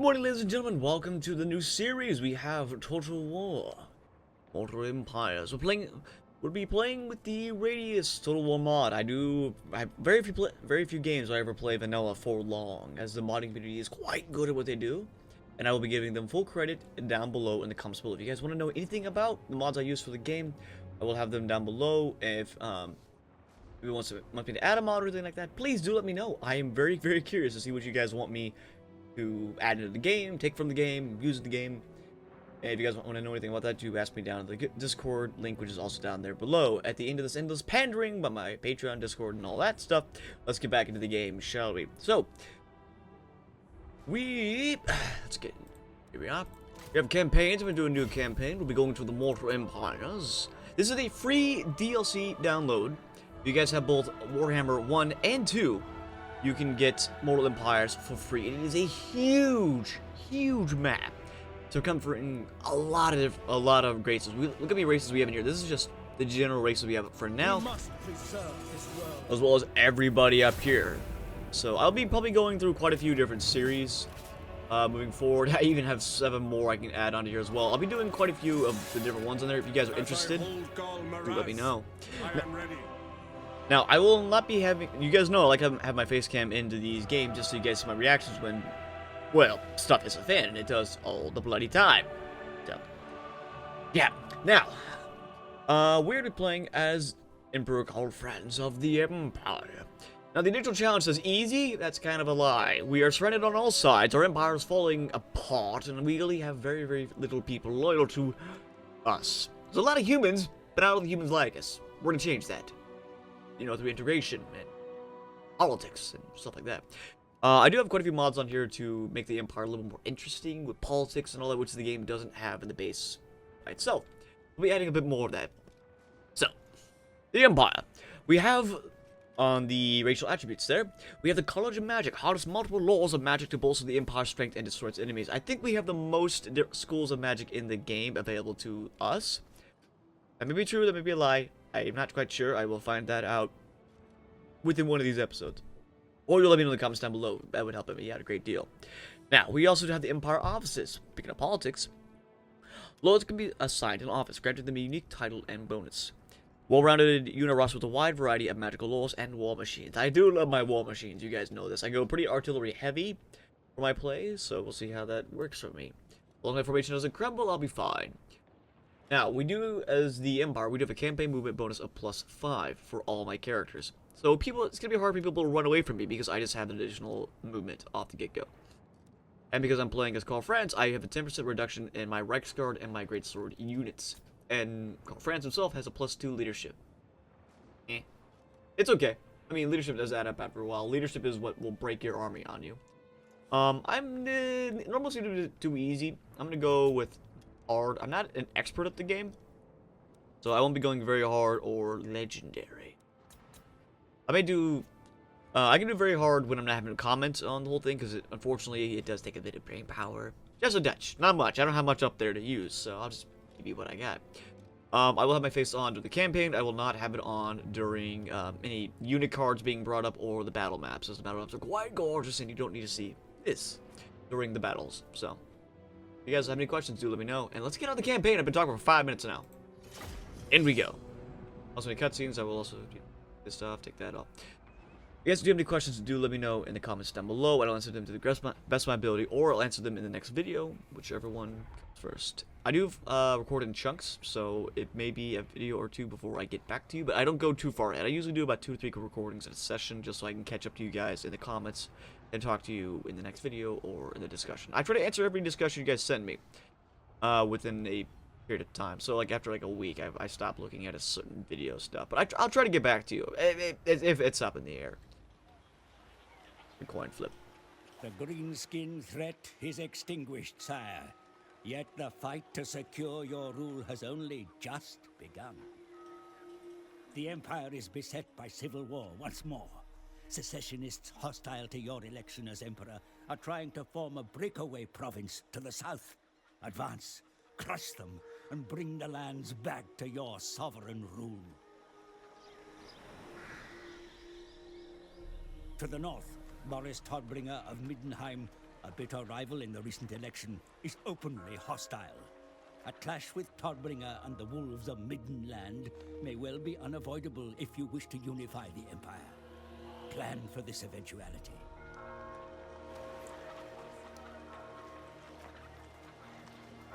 morning, ladies and gentlemen. Welcome to the new series. We have Total War, Mortal Empires. We'll be playing with the Radius Total War mod. I have very few games I ever play vanilla for long, as the modding community is quite good at what they do, and I will be giving them full credit down below in the comments below. If you guys want to know anything about the mods I use for the game, I will have them down below. If you want me to add a mod or anything like that, please do let me know. I am very curious to see what you guys want me to add into the game, take from the game, use the game. And if you guys want to know anything about that, do ask me down in the Discord link, which is also down there below. At the end of this endless pandering by my Patreon, Discord, and all that stuff, let's get back into the game, shall we? So, here we are. We have campaigns. I'm going to do a new campaign. We'll be going to the Mortal Empires. This is a free DLC download. You guys have both Warhammer 1 and 2. You can get Mortal Empires for free. It is a huge map. So covering a lot of races. Look how many races we have in here. This is just the general races we have for now, as well as everybody up here. So I'll be probably going through quite a few different series moving forward. I even have 7 more I can add onto here as well. I'll be doing quite a few of the different ones on there. If you guys are interested, do let me know. Now, I will not be having... You guys know I like to have my face cam into these games just so you guys see my reactions when, well, stuff hits a fan, and it does all the bloody time. So, yeah. Now, we're going to be playing as Emperor Karl Franz of the Empire. Now, the initial challenge says easy. That's kind of a lie. We are surrounded on all sides. Our empire is falling apart, and we really have very little people loyal to us. There's a lot of humans, but not all the humans like us. We're going to change that. You know, through integration and politics and stuff like that. I do have quite a few mods on here to make the Empire a little more interesting with politics and all that, which the game doesn't have in the base by itself. We'll be adding a bit more of that. So, the Empire. We have, on the racial attributes there, we have the College of Magic. Harness multiple laws of magic to bolster the Empire's strength and destroy its enemies. I think we have the most schools of magic in the game available to us. That may be true, that may be a lie. I am not quite sure. I will find that out within one of these episodes. Or you'll let me know in the comments down below. That would help me out a great deal. Now, we also have the Empire offices. Speaking of politics, lords can be assigned an office, granting them a unique title and bonus. Well-rounded unit roster with a wide variety of magical laws and war machines. I do love my war machines. You guys know this. I go pretty artillery heavy for my plays, so we'll see how that works for me. As long as my formation doesn't crumble, I'll be fine. Now, we do, as the Empire, we do have a campaign movement bonus of +5 for all my characters. So it's going to be hard for people to run away from me because I just have an additional movement off the get-go. And because I'm playing as Karl Franz, I have a 10% reduction in my Reichsguard and my Greatsword units. And Karl Franz himself has a +2 leadership. It's okay. I mean, leadership does add up after a while. Leadership is what will break your army on you. I'm normally going to do easy. I'm going to go with hard. I'm not an expert at the game, so I won't be going very hard or legendary. I may do I can do very hard when I'm not having to comment on the whole thing, because unfortunately it does take a bit of brain power, just a touch, not much. I don't have much up there to use, so I'll just give you what I got. I will have my face on during the campaign. I will not have it on during any unit cards being brought up or the battle maps, as the battle maps are quite gorgeous and you don't need to see this during the battles. So if you guys have any questions, do let me know. And let's get on the campaign. I've been talking for 5 minutes now. In we go. Also, any cutscenes, I will also do this stuff. Take that off. If you guys do have any questions, do let me know in the comments down below. I'll answer them to the best of my ability, or I'll answer them in the next video, whichever one comes first. I do record in chunks, so it may be a video or two before I get back to you, but I don't go too far ahead. I usually do about 2 to 3 recordings in a session, just so I can catch up to you guys in the comments and talk to you in the next video or in the discussion. I try to answer every discussion you guys send me within a period of time. So like after like a week, I stop looking at a certain video stuff. But I'll try to get back to you if it's up in the air. The coin flip. The greenskin threat is extinguished, sire. Yet the fight to secure your rule has only just begun. The Empire is beset by civil war once more. Secessionists hostile to your election as Emperor are trying to form a breakaway province to the south. Advance, crush them, and bring the lands back to your sovereign rule. To the north, Boris Todbringer of Middenheim a bitter rival in the recent election, is openly hostile. A clash with Todbringer and the wolves of Middenland may well be unavoidable if you wish to unify the Empire. Plan for this eventuality.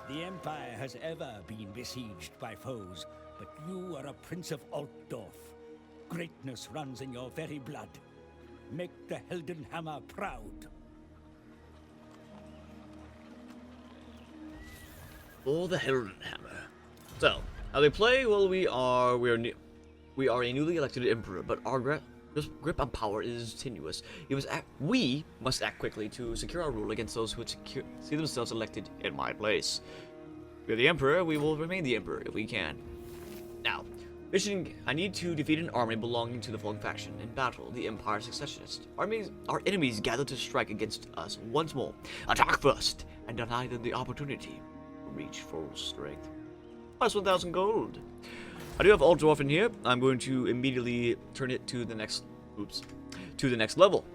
The Empire has ever been besieged by foes, but you are a Prince of Altdorf. Greatness runs in your very blood. Make the Heldenhammer proud. For the Heldenhammer. So, how they play? Well, we are a newly elected emperor, but our grip on power is tenuous. We must act quickly to secure our rule against those who would see themselves elected in my place. We are the emperor. We will remain the emperor if we can. Now, mission: I need to defeat an army belonging to the following faction in battle: the Empire Successionists. Our enemies gather to strike against us once more. Attack first and deny them the opportunity to reach full strength. Plus 1,000 gold. I do have Altdorf in here. I'm going to immediately turn it to the next, to the next level.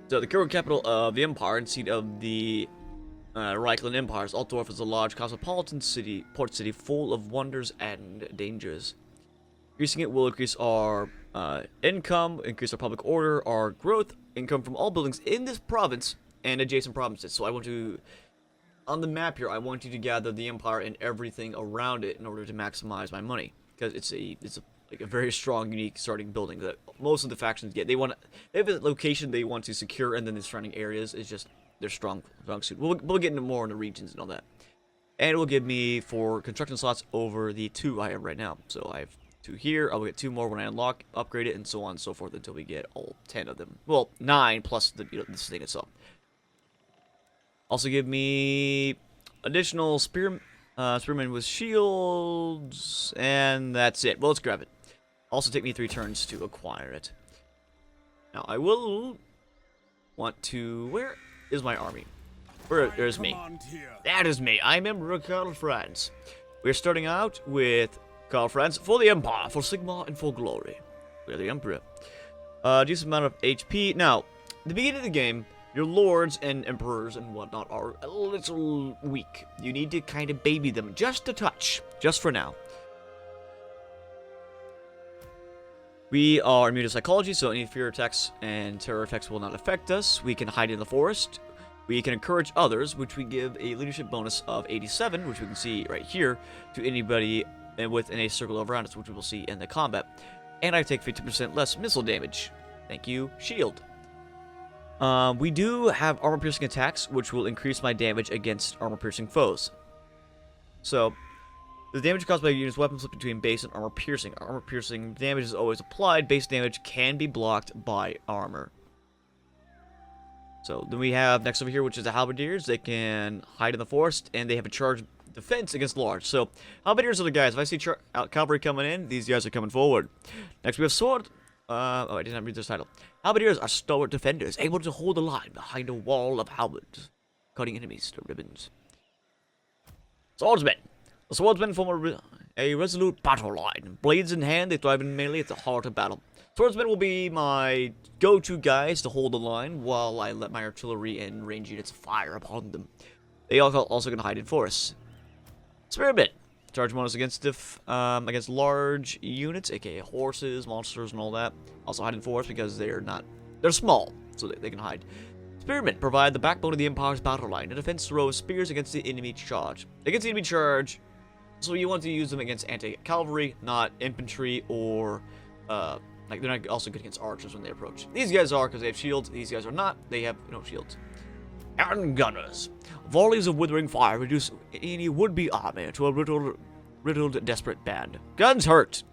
So the current capital of the Empire and seat of the Reichland Empires, Altdorf is a large cosmopolitan city, port city full of wonders and dangers. Increasing it will increase our income, increase our public order, our growth, income from all buildings in this province and adjacent provinces. So I want to, on the map here, I want you to gather the Empire and everything around it in order to maximize my money, because it's like a very strong, unique starting building that most of the factions get. They have a location they want to secure, and then the surrounding areas is just their strong suit. We'll get into more in the regions and all that, and it will give me 4 construction slots over the 2 I have right now. So I have 2 here. I will get 2 more when I unlock, upgrade it, and so on and so forth until we get all 10 of them. Well, 9 plus this thing itself. Also give me additional spearmen with shields, and that's it. Well, let's grab it. Also take me 3 turns to acquire it. Now, I will want to... Where is my army? There's me. That is me. I'm Emperor Karl Franz. We're starting out with Karl Franz for the Empire, for Sigma, and for glory. We're the Emperor. Decent amount of HP. Now, at the beginning of the game, your lords and emperors and whatnot are a little weak. You need to kind of baby them just a touch, just for now. We are immune to psychology, so any fear attacks and terror attacks will not affect us. We can hide in the forest. We can encourage others, which we give a leadership bonus of 87, which we can see right here, to anybody within a circle around us, which we will see in the combat. And I take 50% less missile damage. Thank you, shield. We do have armor-piercing attacks, which will increase my damage against armor-piercing foes. So, the damage caused by a unit's weapon flip between base and armor-piercing. Armor-piercing damage is always applied. Base damage can be blocked by armor. So, then we have next over here, which is the halberdiers. They can hide in the forest, and they have a charge defense against large. So, halberdiers are the guys. If I see cavalry coming in, these guys are coming forward. Next, we have sword. Oh, I did not read this title. Halberdiers are stalwart defenders, able to hold the line behind a wall of halberds, cutting enemies to ribbons. Swordsmen. The swordsmen form a resolute battle line. Blades in hand, they thrive in melee at the heart of battle. Swordsmen will be my go-to guys to hold the line, while I let my artillery and range units fire upon them. They are also going to hide in forests. Spearmen. Charge bonus against large units, aka horses, monsters, and all that. Also hide in forests because they're small, so they can hide. Spearmen provide the backbone of the Empire's battle line. A defense throw spears against the enemy charge. Against the enemy charge, so you want to use them against anti-cavalry, not infantry, or they're not also good against archers when they approach. These guys are because they have shields. These guys are not. They have no shields. And gunners. Volleys of withering fire reduce any would-be army to a riddled, desperate band. Guns hurt.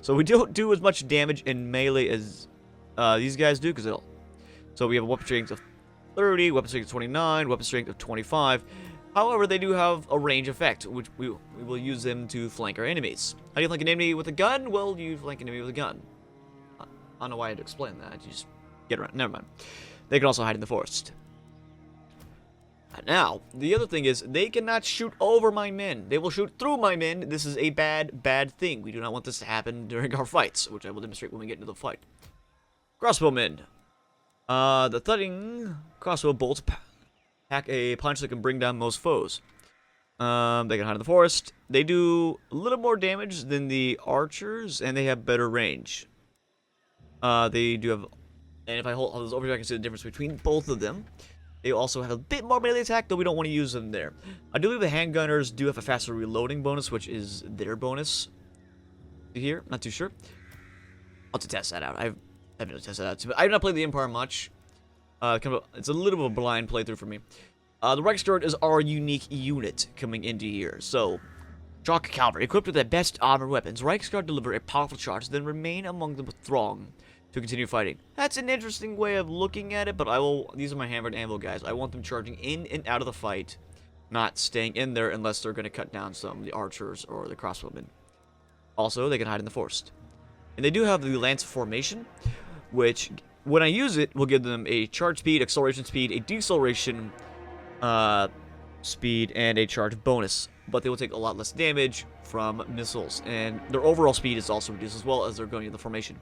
So we don't do as much damage in melee as these guys do, because so we have a weapon strength of 30, weapon strength of 29, weapon strength of 25. However, they do have a range effect, which we will use them to flank our enemies. How do you flank an enemy with a gun? Well, you flank an enemy with a gun. I don't know why I had to explain that. You just get around. Never mind. They can also hide in the forest. Now, the other thing is, they cannot shoot over my men. They will shoot through my men. This is a bad thing. We do not want this to happen during our fights, which I will demonstrate when we get into the fight. Crossbowmen. The thudding crossbow bolts pack a punch that can bring down most foes. They can hide in the forest. They do a little more damage than the archers, and they have better range. They do have, and if I hold this over here, I can see the difference between both of them. They also have a bit more melee attack, though we don't want to use them there. I do believe the handgunners do have a faster reloading bonus, which is their bonus. Here, not too sure. I'll have to test that out. I haven't really tested that out too, but I have not played the Empire much. It's a little bit of a blind playthrough for me. The Reichsguard is our unique unit coming into here. So, Chalk Cavalry, equipped with the best armor weapons, Reichsguard deliver a powerful charge, then remain among the throng to continue fighting. That's an interesting way of looking at it, but these are my hammer and anvil guys. I want them charging in and out of the fight, not staying in there unless they're going to cut down some of the archers or the crossbowmen. Also, they can hide in the forest. And they do have the Lance Formation, which, when I use it, will give them a charge speed, acceleration speed, a deceleration speed, and a charge bonus. But they will take a lot less damage from missiles, and their overall speed is also reduced as well as they're going into the formation.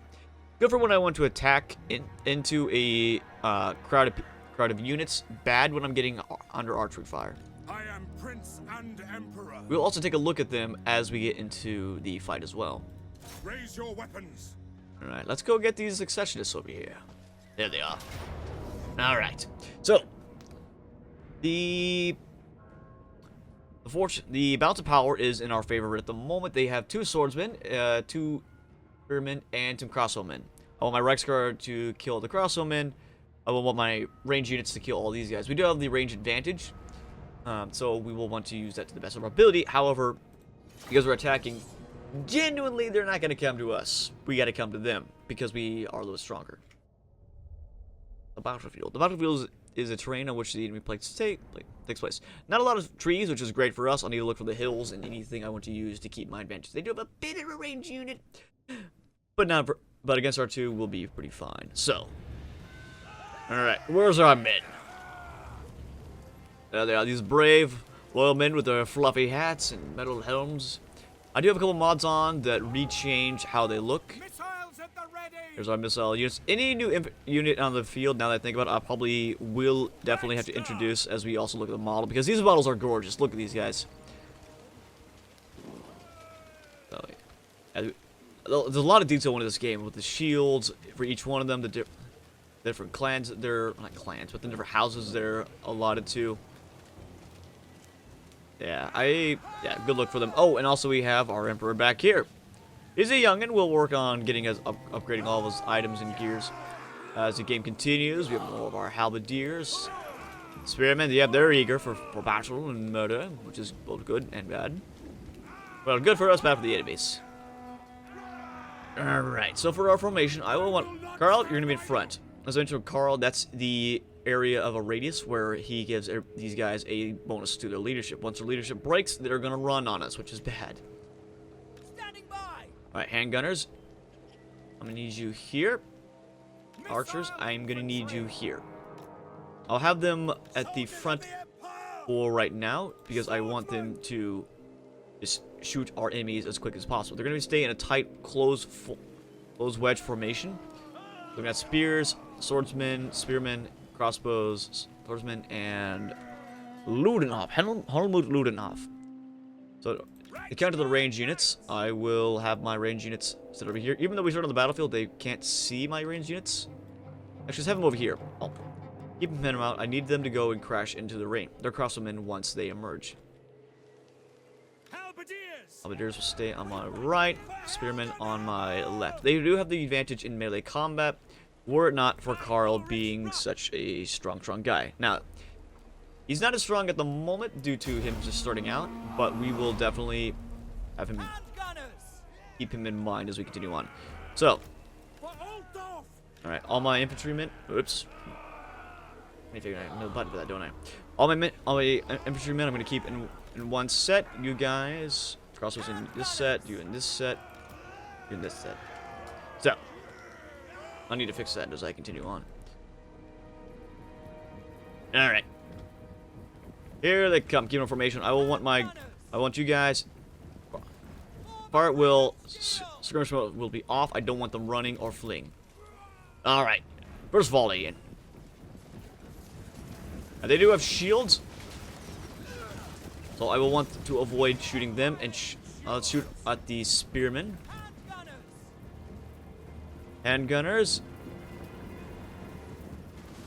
Good for when I want to attack into a crowd of units. Bad when I'm getting under archery fire. I am Prince and Emperor. We'll also take a look at them as we get into the fight as well. Raise your weapons. Alright, let's go get these successionists over here. There they are. Alright. So, the balance of power is in our favor at the moment. They have 2 swordsmen, 2 spearmen, and some crossbowmen. I want my Reichsguard to kill the crossbowmen. I will want my range units to kill all these guys. We do have the range advantage, so we will want to use that to the best of our ability. However, because we're attacking, genuinely, they're not going to come to us. We got to come to them because we are a little stronger. The battlefield. The battlefield is a terrain on which the enemy takes place. Not a lot of trees, which is great for us. I'll need to look for the hills and anything I want to use to keep my advantage. They do have a bit of a range unit, but against R2 will be pretty fine. So, all right, where's our men? There they are. These brave, loyal men with their fluffy hats and metal helms. I do have a couple mods on that rechange how they look. Missiles at the ready. Here's our missile units. Any new unit on the field, now that I think about it, I probably will definitely have to introduce as we also look at the model, because these models are gorgeous. Look at these guys. So, yeah, there's a lot of detail in this game with the shields for each one of them, the different clans. They're not clans, but the different houses they're allotted to. Yeah, good look for them. Oh, and also we have our Emperor back here. He's a youngin'. We'll work on getting us upgrading all of his items and gears as the game continues. We have more of our halberdiers, spearmen. Yeah, they're eager for battle and murder, which is both good and bad. Well, good for us, bad for the enemies. All right. So for our formation, I will want Karl. You're gonna be in front. As I mentioned, Karl, that's the area of a radius where he gives these guys a bonus to their leadership. Once their leadership breaks, they're gonna run on us, which is bad. Standing by. Alright, handgunners, I'm gonna need you here. Archers, I'm gonna need you here. I'll have them at the front for right now because I want them to just shoot our enemies as quick as possible. They're gonna stay in a tight, closed wedge formation. We've got spears, swordsmen, spearmen, crossbows, swordsmen, and Ludenhof. Helmut Ludenhof. So, to counter the range units, I will have my range units sit over here. Even though we start on the battlefield, they can't see my range units. Actually, just have them over here. I'll keep them out. I need them to go and crash into the rain. They're crossbowmen once they emerge. Halberdiers will stay on my right, spearmen on my left. They do have the advantage in melee combat, were it not for Karl being such a strong guy. Now, he's not as strong at the moment due to him just starting out, but we will definitely have him keep him in mind as we continue on. So, alright, all my infantrymen, oops. I figure I know the button for that, don't I? All my infantrymen I'm going to keep in one set. You guys, crossbows in this set, you in this set, you in this set. So, I need to fix that as I continue on. Alright. Here they come. Keep in formation. I want you guys. Skirmish will be off. I don't want them running or fleeing. Alright. First volley in. They do have shields, so I will want to avoid shooting them and let's shoot at the spearmen. Handgunners.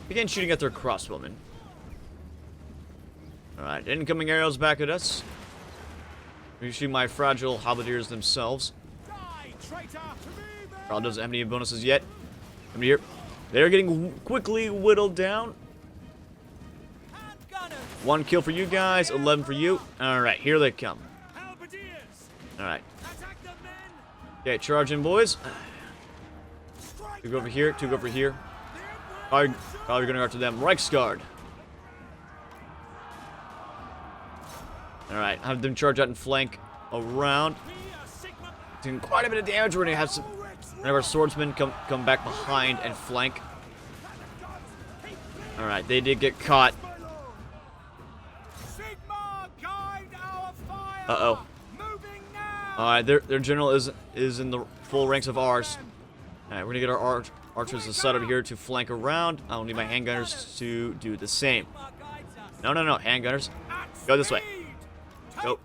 Begin shooting at their crossbowmen. Alright, incoming arrows back at us. Usually my fragile halberdiers themselves. Karl doesn't have any bonuses yet. Come here. They're getting quickly whittled down. 1 kill for you guys, 11 for you. Alright, here they come. Alright. Okay, charge in, boys. 2 go over here, 2 go over here. Karl, you're gonna go after them. Reichsguard. Alright, have them charge out and flank around. Doing quite a bit of damage. We're gonna have some. Our swordsmen come back behind and flank. Alright, they did get caught. Uh-oh. Alright, their general is in the full ranks of ours. Alright, we're gonna get our archers set up here to flank around. I'll need my handgunners to do the same. No, handgunners. Go this way. Go.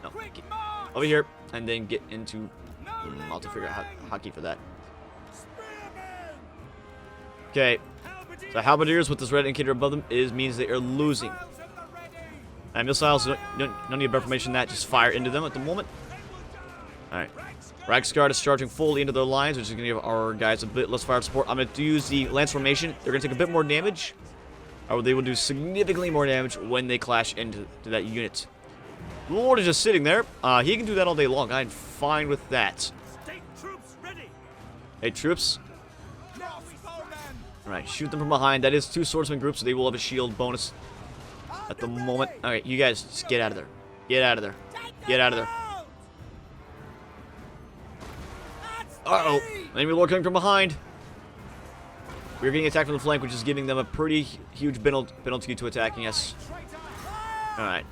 No, over here, and then get into. I'll have to figure out hotkey for that. Okay, so halberdiers with this red indicator above them means they are losing. And missiles, don't need better information than that. Just fire into them at the moment. All right, Reichsguard is charging fully into their lines, which is going to give our guys a bit less fire support. I'm going to use the lance formation. They're going to take a bit more damage. Or they will do significantly more damage when they clash into that unit. Lord is just sitting there. He can do that all day long. I'm fine with that. Hey, troops. Alright, shoot them from behind. That is 2 swordsman groups, so they will have a shield bonus at the moment. Alright, you guys, just get out of there. Get out of there. Get out of there. Uh-oh. Enemy lord coming from behind. We're getting attacked from the flank, which is giving them a pretty huge penalty to attacking us. Alright.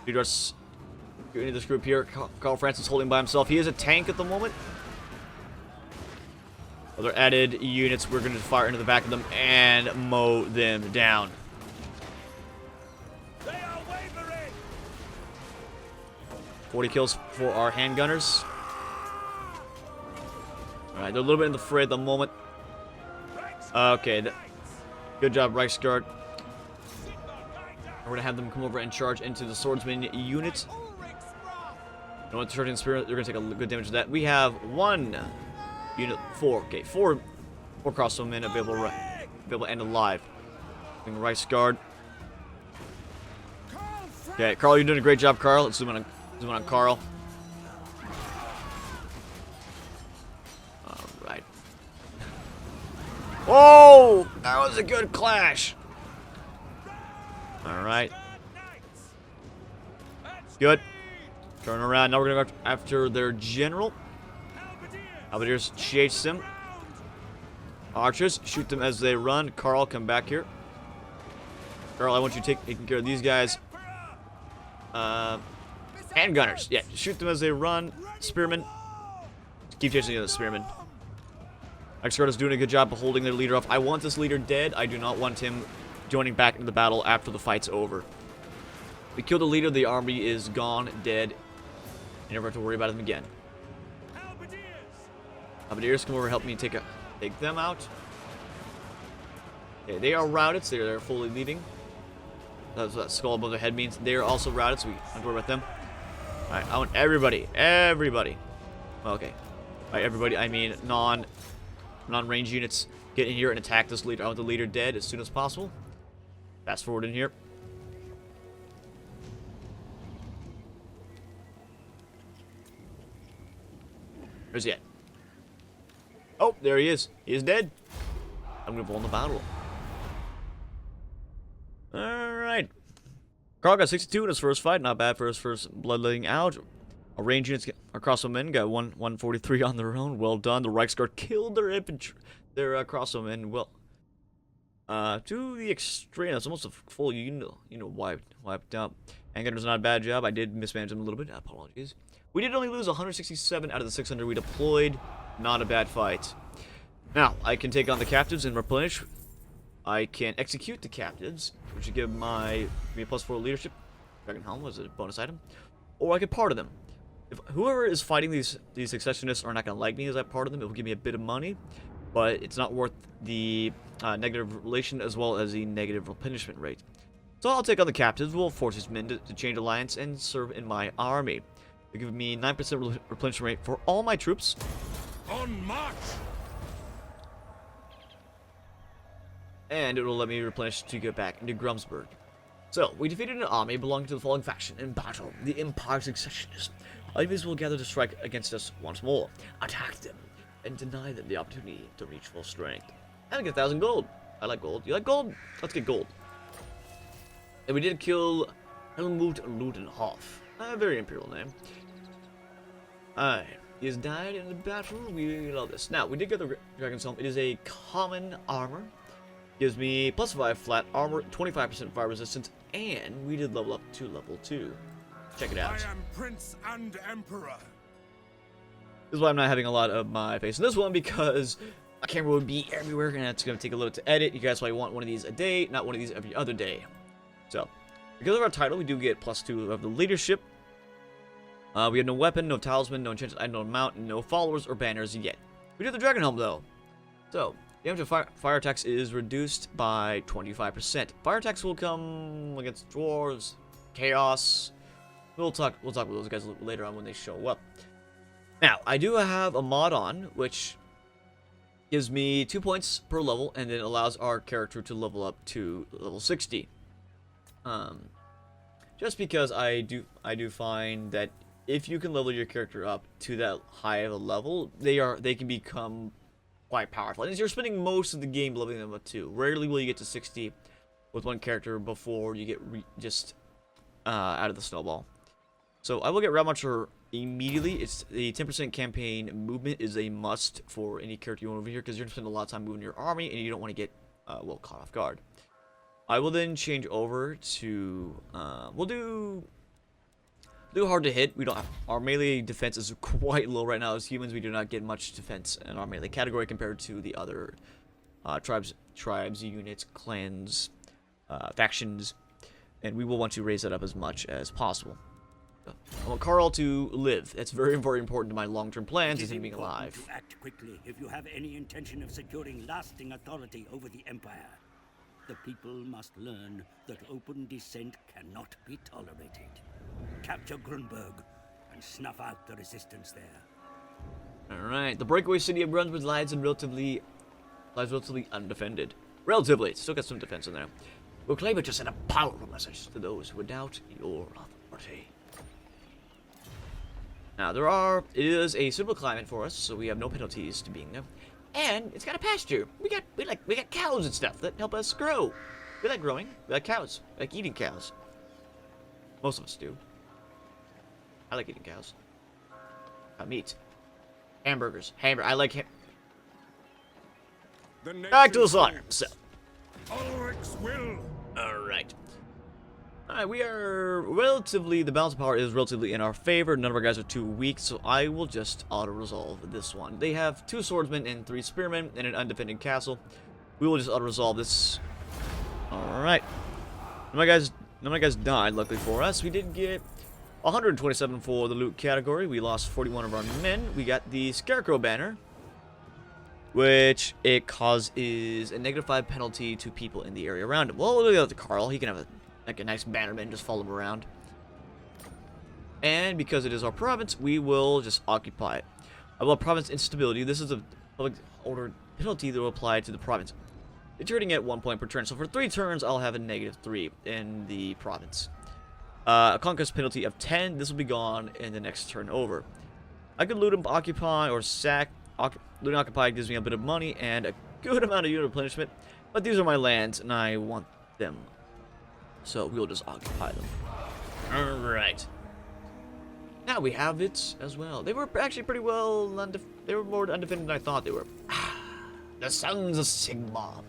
Lead us into this group here. Karl Franz is holding by himself. He is a tank at the moment. Other added units, we're going to fire into the back of them and mow them down. 40 kills for our handgunners. Alright, they're a little bit in the fray at the moment. Okay, good job, Reichsguard. We're going to have them come over and charge into the swordsman unit. And with the charging spirit, they're going to take a good damage to that. We have 1 unit, 4. Okay, 4 crossbowmen available and alive. Reichsguard. Okay, Karl, you're doing a great job, Karl. Let's zoom in on Karl. Alright. Whoa! That was a good clash. Alright. Good. Turn around. Now we're going to go after their general. Halberdiers chase them. Archers, shoot them as they run. Karl, come back here. Karl, I want you taking care of these guys. Handgunners. Yeah, shoot them as they run. Spearmen. Keep chasing the spearmen. Reichsguard is doing a good job of holding their leader off. I want this leader dead. I do not want him joining back into the battle after the fight's over. We kill the leader, the army is gone, dead. You never have to worry about him again. Halberdiers, come over and help me take them out. Okay, they are routed, so they're fully leaving. That's what that skull above their head means. They are also routed, so we don't have to worry about them. Alright, I want everybody. Okay. By everybody, I mean non-range units. Get in here and attack this leader. I want the leader dead as soon as possible. Fast forward in here. Where's he at? Oh, there he is. He is dead. I'm going to pull in the battle. Alright. Karl got 62 in his first fight. Not bad for his first bloodletting out. Our range units across the men got 143 on their own. Well done. The Reichsguard killed their infantry. Their crossbowmen. Well, to the extreme. That's almost a full unit wiped out. Handgunner's not a bad job. I did mismanage them a little bit. Apologies. We did only lose 167 out of the 600 we deployed. Not a bad fight. Now, I can take on the captives and replenish. I can execute the captives, which would give me a +4 leadership. Dragon Helm was a bonus item. Or I could pardon them. If whoever is fighting these successionists are not going to like me as I pardon them, it will give me a bit of money, but it's not worth the negative relation as well as the negative replenishment rate. So I'll take on the captives, will force these men to change alliance and serve in my army. They give me 9% replenishment rate for all my troops. On march! And it will let me replenish to get back into Grumsburg. So, we defeated an army belonging to the following faction in battle, the Empire Successionists. Enemies will gather to strike against us once more, attack them, and deny them the opportunity to reach full strength. And get 1,000 gold. I like gold. You like gold? Let's get gold. And we did kill Helmut Ludenhoff. A very imperial name. He has died in the battle. We love this. Now, we did get the Dragon's Helm. It is a common armor. Gives me +5 flat armor, 25% fire resistance, and we did level up to level 2. Check it out. I am Prince and Emperor. This is why I'm not having a lot of my face in this one, because my camera would be everywhere, and it's going to take a little to edit. You guys probably want one of these a day, not one of these every other day. So, because of our title, we do get +2 of the leadership. We have no weapon, no talisman, no enchanted item, no mount, and no followers or banners yet. We do have the Dragon Helm, though. So, damage of fire attacks is reduced by 25%. Fire attacks will come against dwarves, chaos. We'll talk with those guys later on when they show up. Now, I do have a mod on, which gives me 2 points per level, and then allows our character to level up to level 60. Just because I do find that if you can level your character up to that high of a level, they can become quite powerful. And you're spending most of the game leveling them up too. Rarely will you get to 60 with one character before you get out of the snowball. So I will get Rattmacher immediately. It's the 10% campaign movement is a must for any character you want over here, because you're going to spend a lot of time moving your army and you don't want to get caught off guard. I will then change over to we'll do hard to hit. We don't have, our melee defense is quite low right now. As humans, we do not get much defense in our melee category compared to the other tribes, units, clans, factions, and we will want to raise that up as much as possible. I want Karl to live. That's very, very important to my long-term plans, is him being alive. To act quickly if you have any intention of securing lasting authority over the Empire. The people must learn that open dissent cannot be tolerated. Capture Grunberg and snuff out the resistance there. Alright, the breakaway city of Grunberg lies relatively undefended. Relatively, it's still got some defense in there. We'll claim it to send a powerful message to those who doubt your authority. Now, it is a simple climate for us, so we have no penalties to being there. And it's got a pasture. We got cows and stuff that help us grow. We like growing. We like cows. We like eating cows. Most of us do. I like eating cows. Meat. Hamburgers. I like back to the slaughter. So. Ulrich's will. Alright. Alright, we are relatively, the balance of power is relatively in our favor. None of our guys are too weak, so I will just auto-resolve this one. They have 2 swordsmen and 3 spearmen and an undefended castle. We will just auto-resolve this. Alright. None of my guys died, luckily for us. We did get 127 for the loot category. We lost 41 of our men. We got the Scarecrow banner, which it causes a -5 penalty to people in the area around him. Well, we'll go to Karl. He can have a nice bannerman, just follow him around. And because it is our province, we will just occupy it. I will have province instability. This is a public order penalty that will apply to the province. Deteriorating at 1 point per turn. So for 3 turns, I'll have a -3 in the province. A conquest penalty of 10. This will be gone in the next turn over. I could loot and occupy or sack. Loot and occupy gives me a bit of money and a good amount of unit replenishment. But these are my lands, and I want them. So we'll just occupy them. Alright. Now we have it as well. They were actually pretty well they were more undefended than I thought they were. The Sons of Sigmar.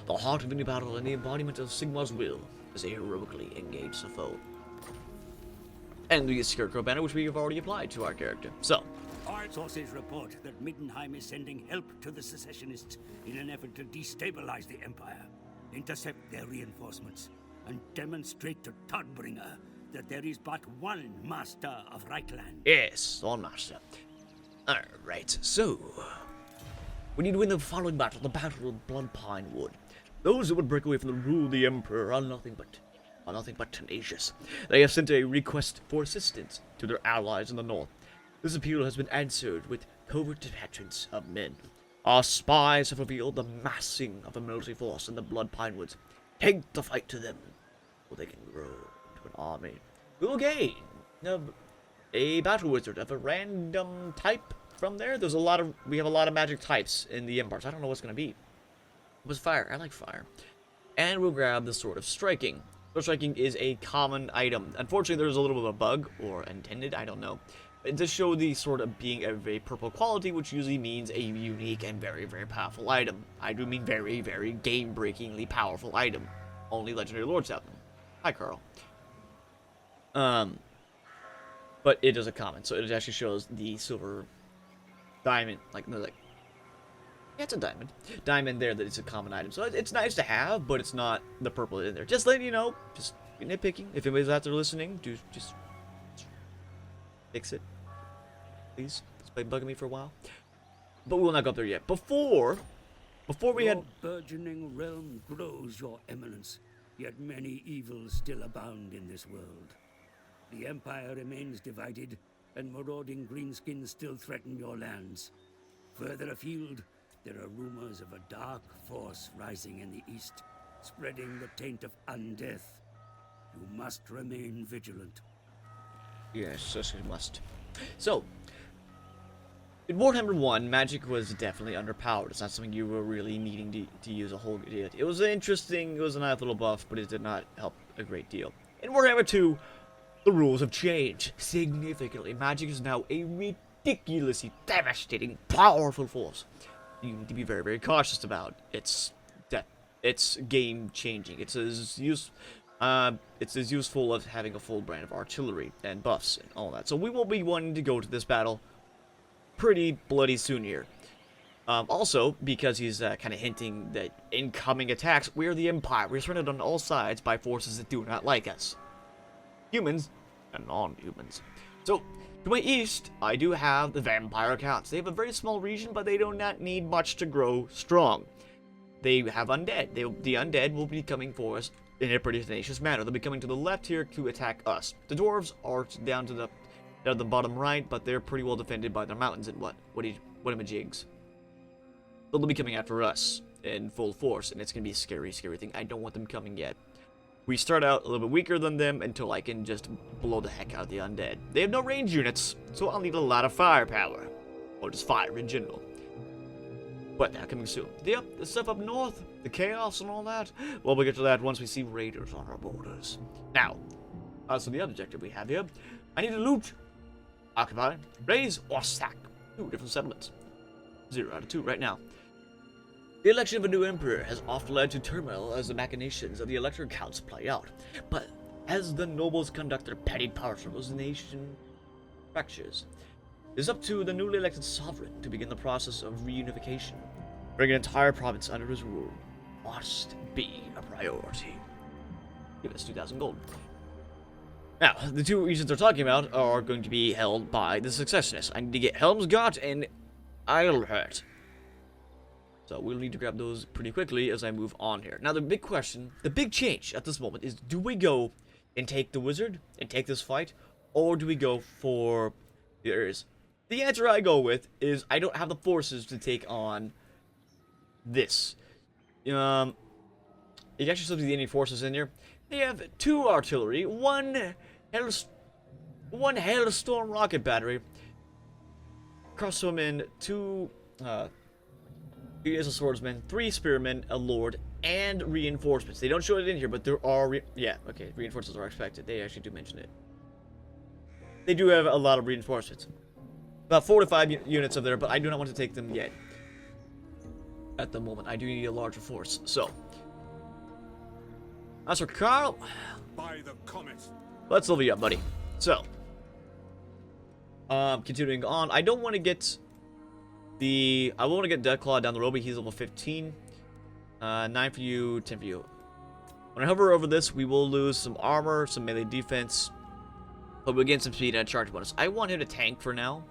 The heart of any battle and the embodiment of Sigmar's will as they heroically engage the foe. And the Scarecrow banner, which we have already applied to our character. So, Sources report that Middenheim is sending help to the secessionists in an effort to destabilize the Empire, intercept their reinforcements, and demonstrate to Todbringer that there is but one master of Reichland. Yes, one master. Alright, so we need to win the following battle, the Battle of Blood Pine Wood. Those who would break away from the rule of the Emperor are nothing but tenacious. They have sent a request for assistance to their allies in the north. This appeal has been answered with covert detachments of men. Our spies have revealed the massing of a military force in the Blood Pine Woods. Take the fight to them, so they can grow into an army. We will gain a battle wizard of a random type from there. We have a lot of magic types in the Empire, so I don't know what's going to be. It was fire. I like fire. And we'll grab the Sword of Striking. Sword of Striking is a common item. Unfortunately, there's a little bit of a bug, or intended, I don't know. It does show the sword of being of a purple quality, which usually means a unique and very, very powerful item. I do mean very, very game-breakingly powerful item. Only legendary lords have them. Hi, Karl. But it is a common, so it actually shows the silver diamond, yeah, it's a diamond there, that it's a common item. So it's nice to have, but it's not the purple in there. Just letting you know, just nitpicking. If anybody's out there listening, do just fix it, please. It's been bugging me for a while, but we will not go up there yet. Before we had burgeoning realm grows, your eminence. Yet many evils still abound in this world. The Empire remains divided, and marauding greenskins still threaten your lands. Further afield, there are rumors of a dark force rising in the east, spreading the taint of undeath. You must remain vigilant. Yes, yes, we must. So, in Warhammer 1, magic was definitely underpowered. It's not something you were really needing to use a whole deal. It was interesting, it was a nice little buff, but it did not help a great deal. In Warhammer 2, the rules have changed significantly. Magic is now a ridiculously devastating, powerful force. You need to be very, very cautious about. It's game-changing. It's as useful as having a full brand of artillery and buffs and all that. So we will be wanting to go to this battle pretty bloody soon here. Also, because he's kind of hinting that incoming attacks, we're the Empire. We're surrounded on all sides by forces that do not like us. Humans and non-humans. So, to my east, I do have the Vampire Counts. They have a very small region, but they do not need much to grow strong. They have undead. The undead will be coming for us in a pretty tenacious manner. They'll be coming to the left here to attack us. The dwarves are down to the bottom right, but they're pretty well defended by their mountains and whatamajigs. They'll be coming after us in full force, and it's gonna be a scary, scary thing. I don't want them coming yet. We start out a little bit weaker than them until I can just blow the heck out of the undead. They have no range units, so I'll need a lot of firepower. Or just fire in general. But that coming soon. The stuff up north, the chaos and all that, well, we'll get to that once we see raiders on our borders. Now, so the other objective we have here, I need to loot, occupy, raise, or sack 2 different settlements. 0 out of 2 right now. The election of a new emperor has often led to turmoil as the machinations of the electoral counts play out. But as the nobles conduct their petty power struggles, the nation fractures. It is up to the newly elected sovereign to begin the process of reunification. Bring an entire province under his rule must be a priority. Give us 2,000 gold. Now, the 2 regions they're talking about are going to be held by the successionists. I need to get Helmsgott and Eilhart. So we'll need to grab those pretty quickly as I move on here. Now the big question, the big change at this moment is, do we go and take the wizard and take this fight? Or do we go for the areas? The answer I go with is I don't have the forces to take on this. You actually still see any forces in here. They have 2 artillery, 1 Hailstorm rocket battery, crossbowmen, 2 he is a swordsman, 3 spearmen, a lord, and reinforcements. They don't show it in here, but there are reinforcements are expected. They actually do mention it. They do have a lot of reinforcements. About 4 to 5 units of there, but I do not want to take them yet. At the moment, I do need a larger force. So, as for Karl, By the comet. let's level you up, buddy. So, Continuing on, I don't want to get I want to get Deathclaw down the road, but he's level 15. 9 for you, 10 for you. When I hover over this, we will lose some armor, some melee defense, but we'll gain some speed and a charge bonus. I want him to tank for now,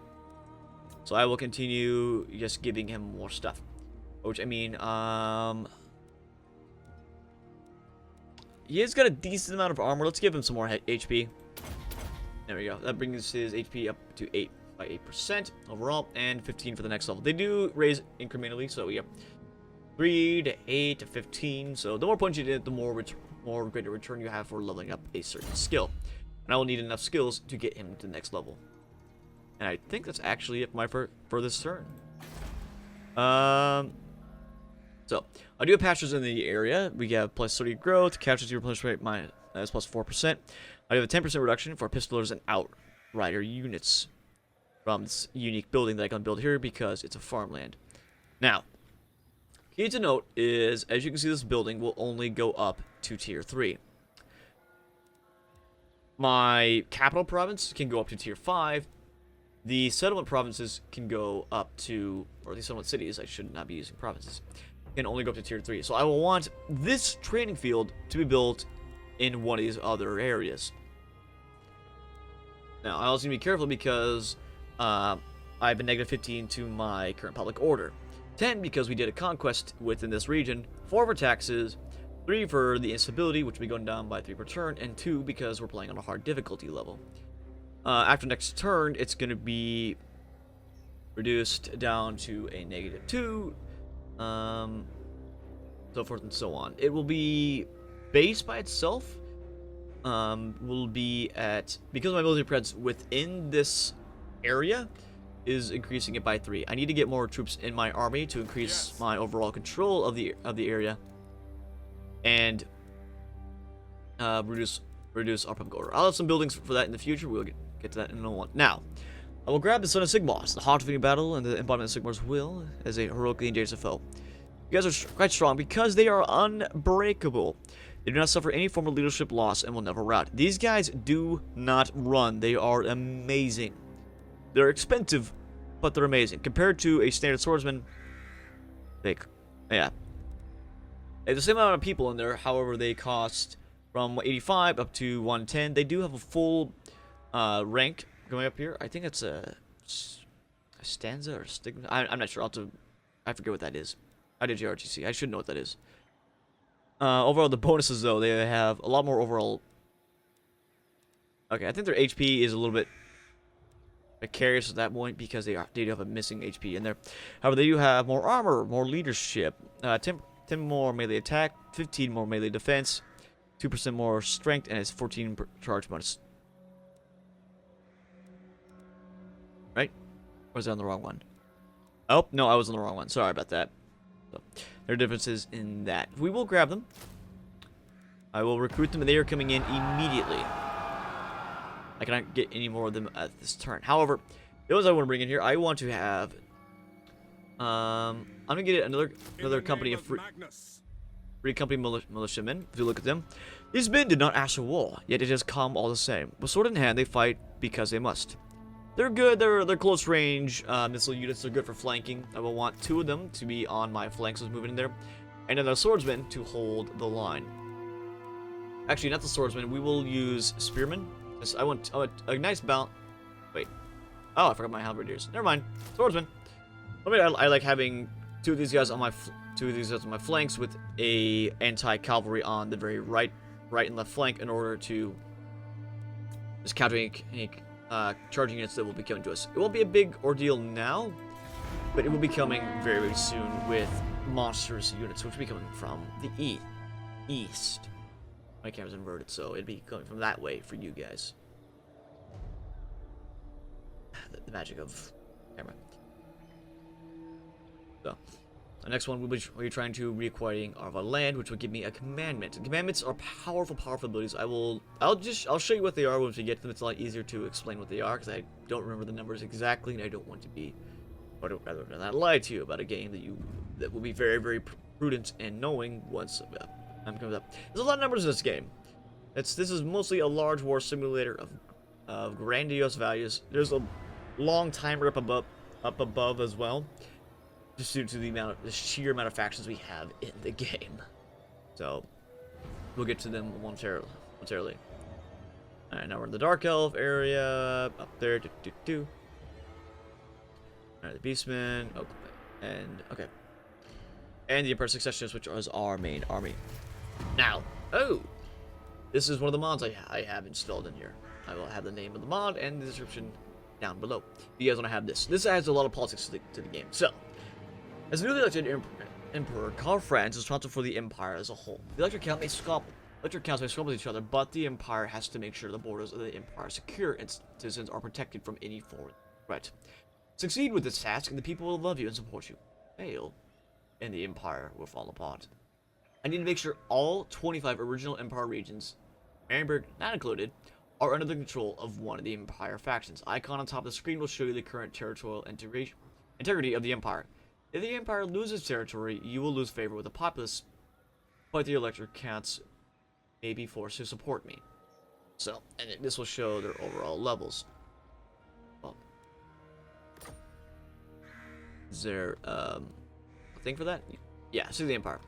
so I will continue just giving him more stuff. Which, I mean, he has got a decent amount of armor. Let's give him some more HP. There we go. That brings his HP up to 8 by 8% overall, and 15 for the next level. They do raise incrementally, so yeah, 3 to 8 to 15. So the more points you get, the more greater return you have for leveling up a certain skill. And I will need enough skills to get him to the next level. And I think that's actually it for this turn. So, I do have pastures in the area. We have plus 30 growth, casualty replenishment rate minus plus 4%. I have a 10% reduction for pistolers and outrider units from this unique building that I can build here because it's a farmland. Now, key to note is, as you can see, this building will only go up to tier 3. My capital province can go up to tier 5. The settlement provinces can go up to, or the settlement cities, I should not be using provinces, can only go up to tier 3. So I will want this training field to be built in one of these other areas. Now, I also need to be careful because I have a negative 15 to my current public order. 10 because we did a conquest within this region. 4 for taxes. 3 for the instability, which will be going down by 3 per turn. And 2 because we're playing on a hard difficulty level. After next turn, it's going to be reduced down to a negative 2. So forth and so on. It will be base by itself. Will be at, because my military presence within this area is increasing it by 3. I need to get more troops in my army to increase my overall control of the area and reduce our public order. I'll have some buildings for that in the future. We'll get to that in a moment. Now, I will grab the Son of Sigmar, the heart of any battle, and the embodiment of Sigmar's will as a heroically engaged foe. You guys are quite strong because they are unbreakable. They do not suffer any form of leadership loss and will never rout. These guys do not run. They are amazing. They're expensive, but they're amazing. Compared to a standard swordsman, they have the same amount of people in there. However, they cost from 85 up to 110. They do have a full rank going up here. I think it's a stanza or stigma. I'm not sure. I forget what that is. I did JRGC. I should know what that is. Overall, the bonuses, though, they have a lot more overall. Okay, I think their HP is a little bit precarious at that point because they do have a missing HP in there. However, they do have more armor, more leadership, 10 more melee attack, 15 more melee defense, 2% more strength, and it's 14 charge bonus. Right? Or was I on the wrong one? Oh, no, I was on the wrong one. Sorry about that. So, there are differences in that. We will grab them. I will recruit them, and they are coming in immediately. I cannot get any more of them at this turn. However, those I want to bring in here, I want to have. I'm gonna get another company of free company militiamen. If you look at them, these men did not ask for war, yet it has come all the same. With sword in hand, they fight because they must. They're good. They're close range missile units. They're good for flanking. I will want 2 of them to be on my flanks as moving in there, and then the swordsmen to hold the line. Actually, not the swordsmen. We will use spearmen. I want a nice balance. Wait. Oh, I forgot my halberdiers. Never mind. Swordsmen. I mean, I like having 2 of these guys on my flanks with a anti-cavalry on the very right and left flank in order to just counter any charging units that will be coming to us. It won't be a big ordeal now, but it will be coming very, very soon with monstrous units, which will be coming from the east. My camera's inverted, so it'd be coming from that way for you guys. The magic of camera. So, the next one will be trying to reacquiring Arva land, which will give me a commandment. Commandments are powerful abilities. I'll show you what they are once we get to them. It's a lot easier to explain what they are because I don't remember the numbers exactly, and I don't want to be, or rather than not lie to you about a game that will be very, very prudent and knowing once time comes up. There's a lot of numbers in this game. This is mostly a large war simulator of grandiose values. There's a long timer up above as well, just due to the sheer amount of factions we have in the game. So we'll get to them momentarily. All right, now we're in the Dark Elf area up there. All right, the Beastmen. Oh, and okay, and the Emperor Successionist, which is our main army. Now, this is one of the mods I have installed in here. I will have the name of the mod and the description down below. If you guys want to have this. This adds a lot of politics to the game. So, as newly elected Emperor Karl Franz is responsible for the Empire as a whole. The electric counts may squabble with each other, but the Empire has to make sure the borders of the Empire are secure and citizens are protected from any foreign threat. Succeed with this task, and the people will love you and support you. Fail, and the Empire will fall apart. I need to make sure all 25 original Empire regions, Marienburg not included, are under the control of one of the Empire factions. Icon on top of the screen will show you the current territorial integrity of the Empire. If the Empire loses territory, you will lose favor with the populace, but the electorate counts may be forced to support me. So, and this will show their overall levels. Well, is there a thing for that? Yeah, see the Empire.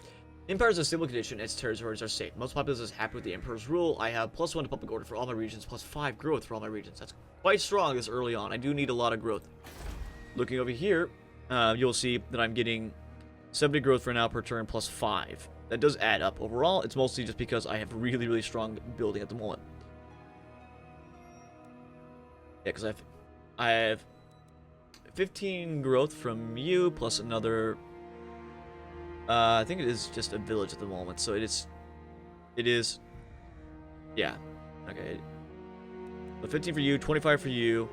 The Empire is in a stable condition, its territories are safe. Most populace is happy with the Emperor's rule. I have +1 to public order for all my regions, +5 growth for all my regions. That's quite strong this early on. I do need a lot of growth. Looking over here, you'll see that I'm getting 70 growth for now per turn +5. That does add up. Overall, it's mostly just because I have really, really strong building at the moment. Yeah, because I have 15 growth from you, plus another... I think it is just a village at the moment, so it is, yeah, okay. So 15 for you, 25 for you.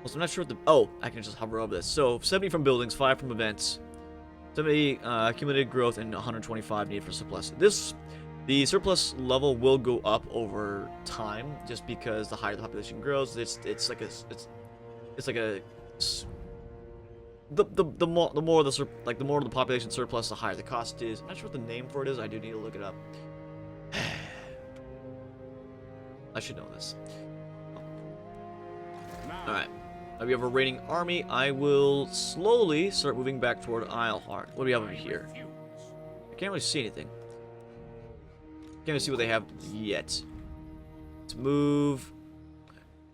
Also, I'm not sure what the, I can just hover over this. So 70 from buildings, 5 from events, 70 accumulated growth, and 125 needed for surplus. The surplus level will go up over time, just because the higher the population grows. It's like a the more the population surplus, the higher the cost is. I'm not sure what the name for it is. I do need to look it up. I should know this. All right. Now we have a raiding army. I will slowly start moving back toward Isleheart. What do we have over here? I can't really see anything. Can't really see what they have yet. Let's move.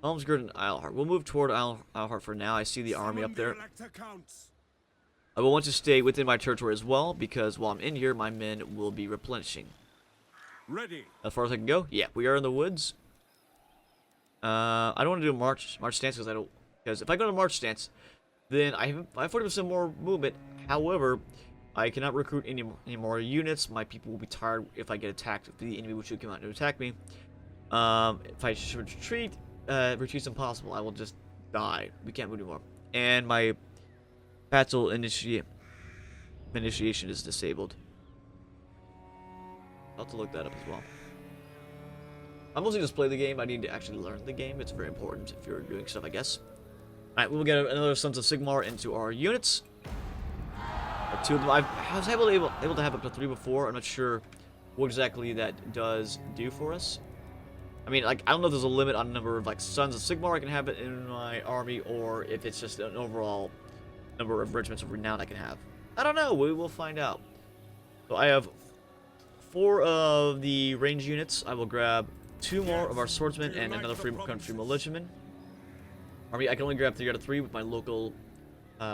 Helmsgard and Isleheart. We'll move toward Isleheart for now. I see the army up there. I will want to stay within my territory as well, because while I'm in here, my men will be replenishing. Ready. As far as I can go? Yeah, we are in the woods. I don't want to do a march stance because if I go to march stance, then I have 40% more movement. However, I cannot recruit any more units. My people will be tired if I get attacked. If the enemy should come out to attack me. If I should retreat, retreat's impossible. I will just die. We can't move anymore. And my battle initiation is disabled. I'll have to look that up as well. I mostly just play the game. I need to actually learn the game. It's very important if you're doing stuff, I guess. Alright, we'll get another Sons of Sigmar into our units. Two of them. I was able to have up to 3 before. I'm not sure what exactly that does do for us. I mean, like, I don't know if there's a limit on the number of, like, Sons of Sigmar I can have it in my army, or if it's just an overall number of regiments of renown I can have. I don't know. We will find out. So I have 4 of the range units. I will grab 2 more of our swordsmen and another free country militiaman. Army, I can only grab 3 out of 3 with my local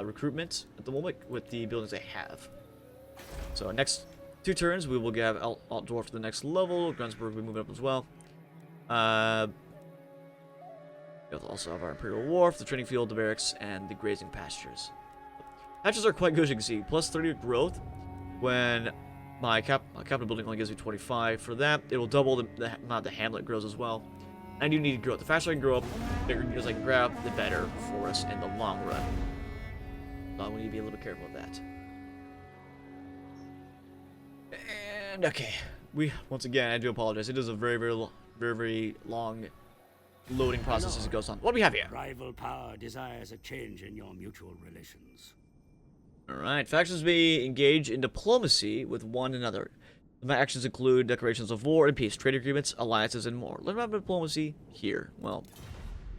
recruitment at the moment with the buildings I have. So next 2 turns, we will have Alt Dwarf to the next level. Grunsburg will be moving up as well. We'll also have our Imperial Wharf, the training field, the barracks, and the grazing pastures. Pastures are quite good, as you can see. Plus 30 growth when my capital building only gives me 25. For that, it will double the amount the hamlet grows as well. I do need growth. The faster I can grow up, the bigger units I can grab, the better for us in the long run. So we need to be a little bit careful with that. And okay, once again, I do apologize. It is a very long loading process as it goes on. What do we have here? Rival power desires a change in your mutual relations. Alright, factions may engage in diplomacy with one another. My actions include declarations of war and peace, trade agreements, alliances, and more. Learn about diplomacy here. Well,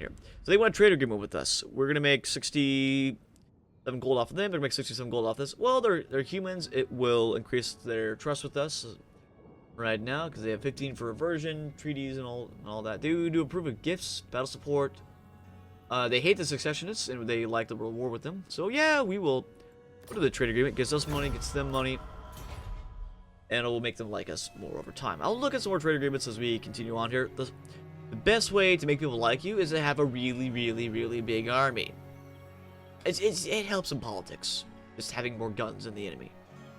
here. So they want a trade agreement with us. We're gonna make 67 gold off of them. They're gonna make 67 gold off this. Well, they're humans. It will increase their trust with us right now because they have 15 for reversion, treaties, and all that. They do approve of gifts, battle support. They hate the successionists and they like the world war with them. So yeah, we will. What are the trade agreement? Gets us money, gets them money. And it will make them like us more over time. I'll look at some more trade agreements as we continue on here. The best way to make people like you is to have a really, really, really big army. It helps in politics. Just having more guns than the enemy.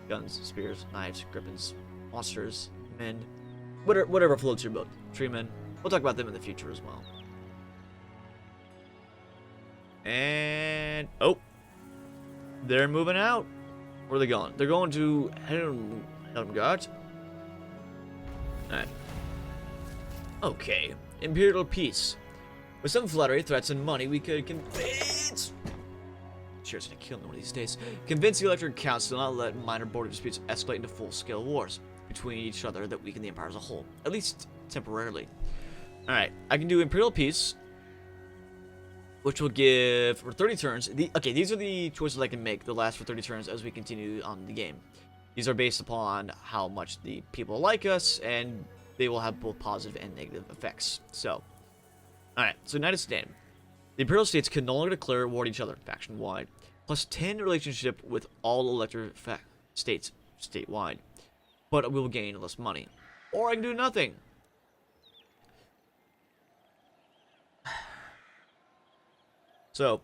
Guns, spears, knives, griffins, monsters, men. Whatever floats your boat. Tree men. We'll talk about them in the future as well. And... oh! They're moving out. Where are they going? They're going to... Helmgard. Alright. Okay. Imperial peace. With some flattery, threats, and money, we could convince... Cheers gonna kill me one of these days. Convince the Electric Council to not let minor border disputes escalate into full-scale wars between each other that weaken the Empire as a whole. At least temporarily. Alright. I can do Imperial peace. Which will give... for 30 turns... okay, these are the choices I can make. They'll last for 30 turns as we continue on the game. These are based upon how much the people like us, and they will have both positive and negative effects. So, alright, so United States. The Imperial States can no longer declare war to each other, faction-wide, plus 10 relationship with all elected states statewide, but we will gain less money. Or I can do nothing. So,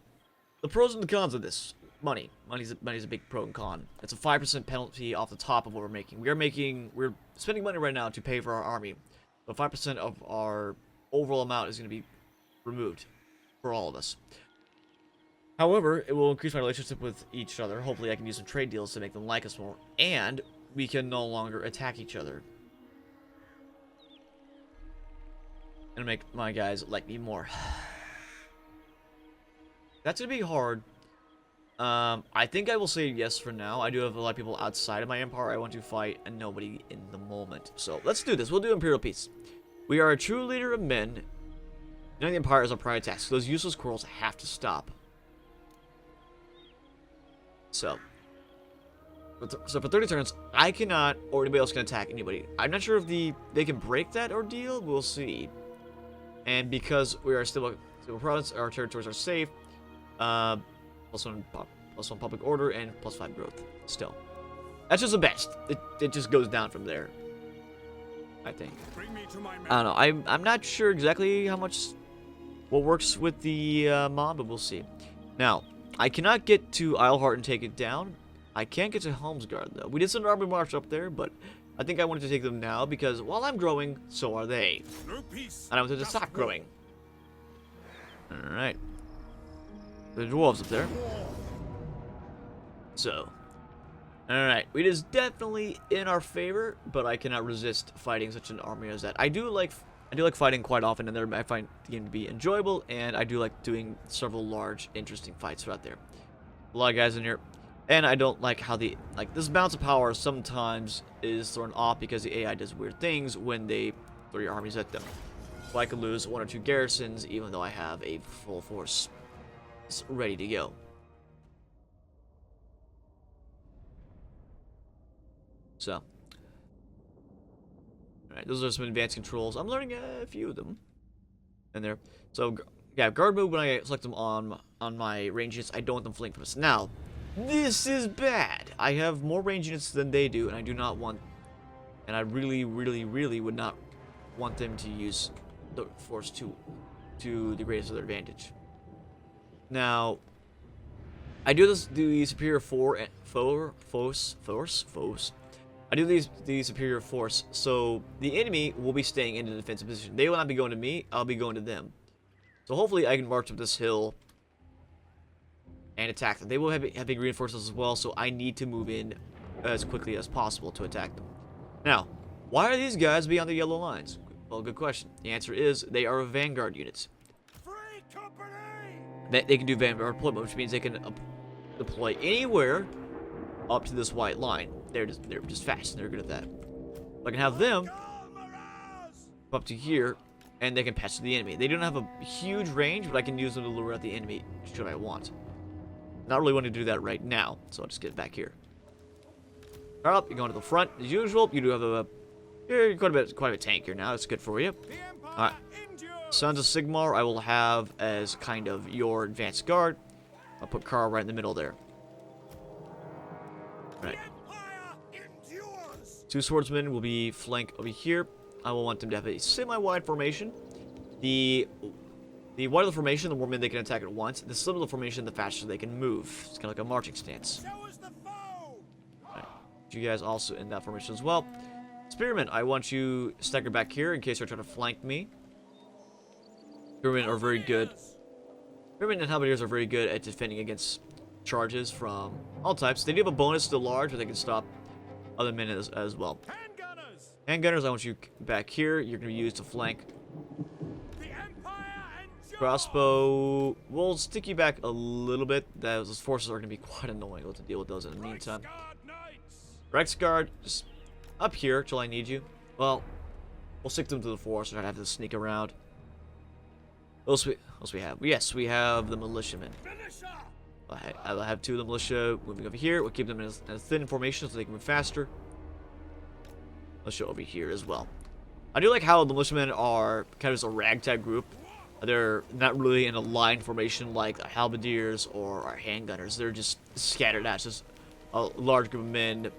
the pros and the cons of this. Money. Money's a big pro and con. It's a 5% penalty off the top of what we're making. We're spending money right now to pay for our army. So 5% of our overall amount is going to be removed for all of us. However, it will increase my relationship with each other. Hopefully I can use some trade deals to make them like us more. And we can no longer attack each other. And make my guys like me more. That's going to be hard. I think I will say yes for now. I do have a lot of people outside of my empire I want to fight, and nobody in the moment. So, let's do this. We'll do Imperial Peace. We are a true leader of men. Uniting the Empire is our primary task. Those useless quarrels have to stop. So for 30 turns, I cannot, or anybody else can attack anybody. I'm not sure if they can break that ordeal. We'll see. And because we are still a province, our territories are safe. Plus one public order and plus 5 growth. Still, that's just the best. It just goes down from there. I think. I don't know. I'm not sure exactly how much what works with the mob, but we'll see. Now, I cannot get to Isleheart and take it down. I can't get to Helmsgard though. We did send an army march up there, but I think I wanted to take them now because while I'm growing, so are they. No peace, and I wanted to stop growing. All right. The dwarves up there. So, alright, it is definitely in our favor, but I cannot resist fighting such an army as that. I do like fighting quite often, and I find the game to be enjoyable, and I do like doing several large, interesting fights throughout there. A lot of guys in here, and I don't like how this balance of power sometimes is thrown off because the AI does weird things when they throw your armies at them. So I could lose 1 or 2 garrisons, even though I have a full force ready to go. So, alright, those are some advanced controls. I'm learning a few of them in there. So, yeah, guard move when I select them on my range units, I don't want them fleeing from us. Now, this is bad. I have more range units than they do, and I do not want, and I really, really, really would not want them to use the force to the greatest of their advantage. Now, I do the superior force. I do the superior force, so the enemy will be staying in the defensive position. They will not be going to me, I'll be going to them. So hopefully I can march up this hill and attack them. They will have big reinforcements as well, so I need to move in as quickly as possible to attack them. Now, why are these guys beyond the yellow lines? Well, good question. The answer is they are vanguard units. They can do vanguard deployment, which means they can deploy anywhere up to this white line. They're just fast, and they're good at that. I can have them up to here and they can pester the enemy. They don't have a huge range, but I can use them to lure out the enemy should I want. Not really want to do that right now, so I'll just get back here. All right, up, you're going to the front as usual. You do have you're quite a tank here now. That's good for you. All right, Sons of Sigmar, I will have as kind of your advanced guard. I'll put Karl right in the middle there. All right. 2 swordsmen will be flank over here. I will want them to have a semi-wide formation. The wider the formation, the more men they can attack at once. The slimmer the formation, the faster they can move. It's kind of like a marching stance. Right. You guys also in that formation as well. Spearmen, I want you staggered back here in case they're trying to flank me. Spearmen are very good. Spearmen and halberdiers are very good at defending against charges from all types. They do have a bonus to large, but they can stop other men as well. Handgunners, I want you back here. You're going to be used to flank. Crossbow, we'll stick you back a little bit. Those forces are going to be quite annoying. We'll have to deal with those in the meantime. Rexguard, just up here till I need you. Well, we'll stick them to the forest and try to have to sneak around. What else we have? Yes, we have the militiamen. I'll have 2 of the militia moving over here. We'll keep them in a thin formation so they can move faster. Militia over here as well. I do like how the militiamen are kind of a ragtag group. They're not really in a line formation like the halberdiers or our handgunners. They're just scattered out. It's just a large group of men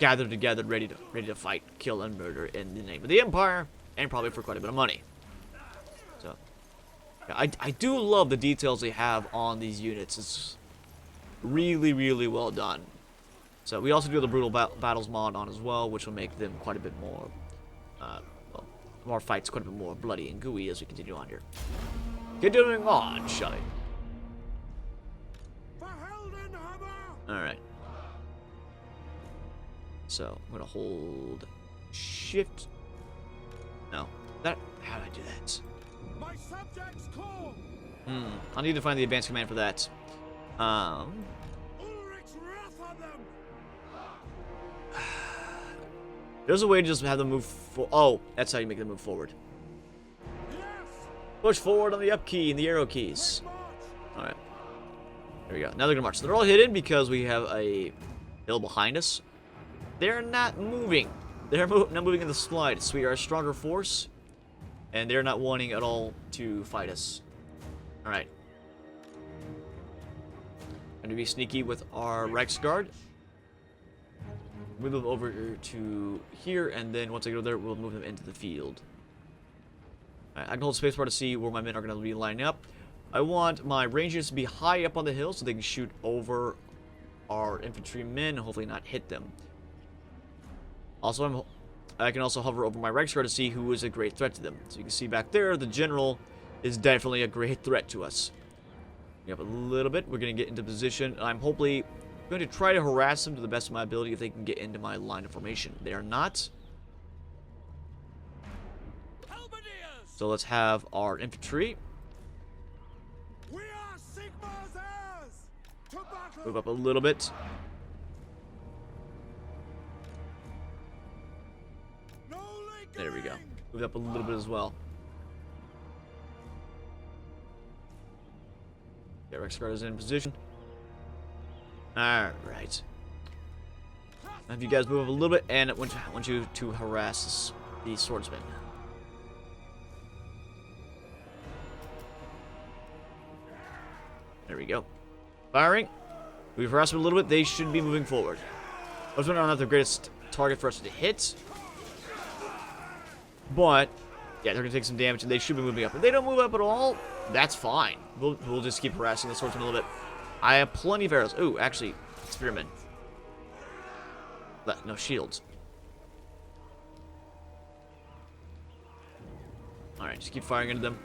gathered together, ready to fight, kill, and murder in the name of the Empire, and probably for quite a bit of money. So, yeah, I do love the details they have on these units. It's really, really well done. So we also do the brutal battles mod on as well, which will make them quite a bit more, more fights, quite a bit more bloody and gooey as we continue on here. Continuing on, shall we? Alright. So, I'm gonna hold shift. No. How do I do that? My subjects call. I need to find the advanced command for that. Ulrich's wrath on them. There's a way to just have them move oh, that's how you make them move forward. Yes. Push forward on the up key and the arrow keys. Alright. There we go. Now they're gonna march. So they're all hidden because we have a hill behind us. They're not moving. They're not moving in the slightest. We are a stronger force, and they're not wanting at all to fight us. Alright. Going to be sneaky with our Reichsguard. Move them over to here, and then once I go there, we'll move them into the field. Alright, I can hold spacebar to see where my men are going to be lining up. I want my rangers to be high up on the hill so they can shoot over our infantrymen and hopefully not hit them. Also, I can also hover over my Reichsguard to see who is a great threat to them. So you can see back there, the general is definitely a great threat to us. We have a little bit. We're going to get into position. I'm hopefully going to try to harass them to the best of my ability if they can get into my line of formation. They are not. So let's have our infantry. We are Sigmar's heirs. To battle. Move up a little bit. There we go. Move up a little bit as well. Yeah, Reichsguard is in position. Alright. Have you guys move up a little bit, and I want you to harass the swordsman. There we go. Firing. We've harassed them a little bit. They should be moving forward. Swordsmen are not the greatest target for us to hit. But, yeah, they're going to take some damage, and they should be moving up. If they don't move up at all, that's fine. We'll just keep harassing the swordsman a little bit. I have plenty of arrows. Ooh, actually, spearmen. No shields. Alright, just keep firing into them.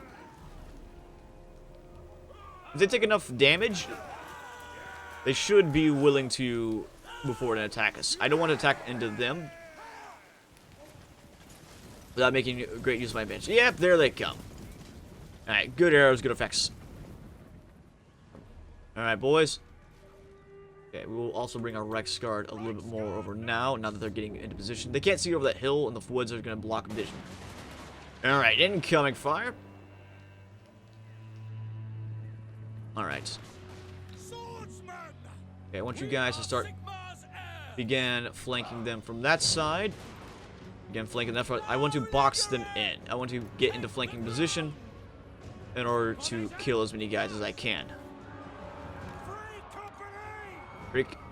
If they take enough damage, they should be willing to move forward and attack us. I don't want to attack into them without making great use of my bench. Yep, there they come. Alright, good arrows, good effects. Alright, boys. Okay, we will also bring our Reichsguard a little bit more over now that they're getting into position. They can't see over that hill, and the woods are going to block vision. Alright, incoming fire. Alright. Swordsman! Okay, I want you guys to start begin flanking them from that side. Again, flanking that front. I want to box them in. I want to get into flanking position in order to kill as many guys as I can.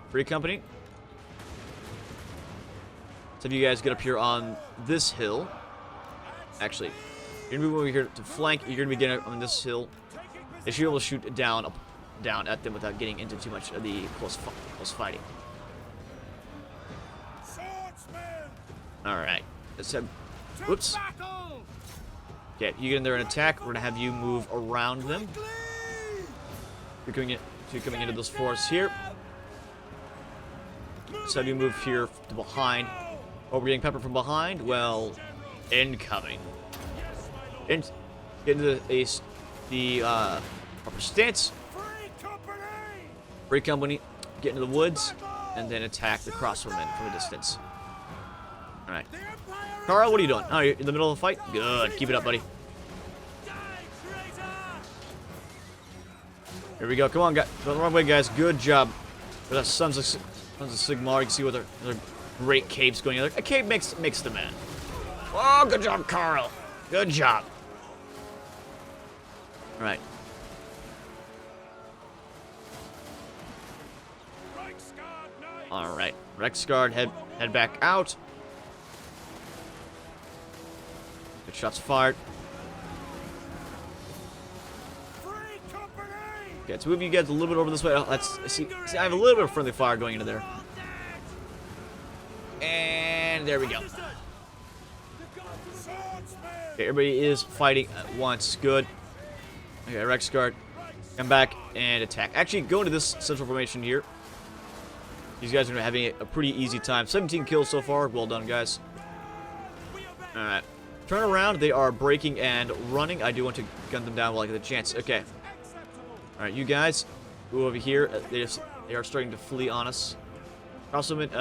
Free company. So if you guys get up here on this hill, actually, you're gonna be over here to flank. You're gonna be getting on this hill. They should be able to shoot down at them without getting into too much of the close fighting. All right. Let's have. Whoops. Okay, you get in there and attack. We're gonna have you move around them. You're coming into this forest here. So have you move here to behind. Oh, we're getting peppered from behind? Well, incoming. Get into the upper stance. Free company. Get into the woods. And then attack the crossbowmen from a distance. Alright. Karl, what are you doing? Oh, you're in the middle of a fight? Good. Keep it up, buddy. Here we go. Come on, guys. Go the wrong way, guys. Good job. With that Sons of Sigmar, you can see what their great caves going on. A cave makes the man. Oh, good job, Karl. Good job. All right. All right. Rexguard, head back out. Good shots fired. Okay, let's move you guys a little bit over this way. Oh, let's see. I have a little bit of friendly fire going into there. And there we go. Okay, everybody is fighting at once. Good. Okay, Rexguard, come back and attack. Actually, go into this central formation here. These guys are having a pretty easy time. 17 kills so far. Well done, guys. All right. Turn around. They are breaking and running. I do want to gun them down while I get the chance. Okay. All right, you guys, go over here. They are starting to flee on us. Crossbowmen,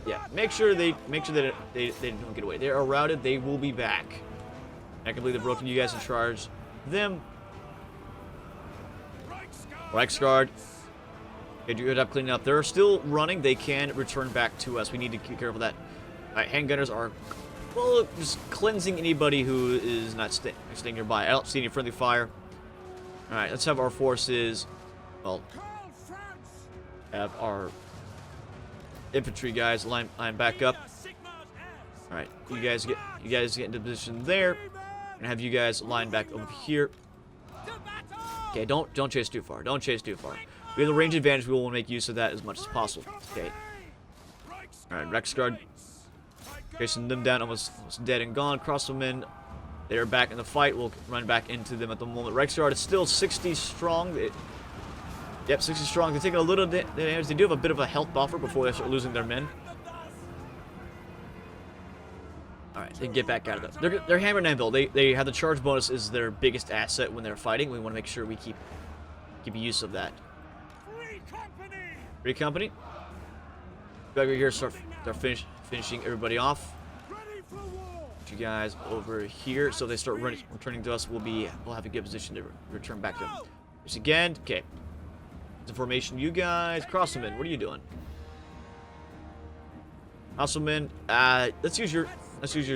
yeah. Make sure that they don't get away. They are routed. They will be back. I can believe they've broken you guys and charged them. Reichsguard. Okay, good job cleaning up. They're still running. They can return back to us. We need to be careful of that. All right, handgunners are, well, just cleansing anybody who is not staying nearby. I don't see any friendly fire. All right, let's have our forces, well, have our infantry guys line back up. All right, you guys get into position there, and have you guys line back over here. Okay, don't chase too far. Don't chase too far. We have the range advantage. We will make use of that as much as possible. Okay. All right, Rexguard, chasing them down, almost dead and gone. Crossbowmen, they're back in the fight. We'll run back into them at the moment. Rexguard is still 60 strong. Yep, 60 strong. They're taking a little damage. They do have a bit of a health buffer before they start losing their men. Alright, they can get back out of them. They're hammer and anvil. They have the charge bonus is their biggest asset when they're fighting. We want to make sure we keep use of that. Free company. Back over here, start finishing everybody off. You guys over here, so they start returning to us. We'll have a good position to return back to them. Just again, okay. The formation, you guys, crossbowmen, what are you doing? Crossbowmen, let's use your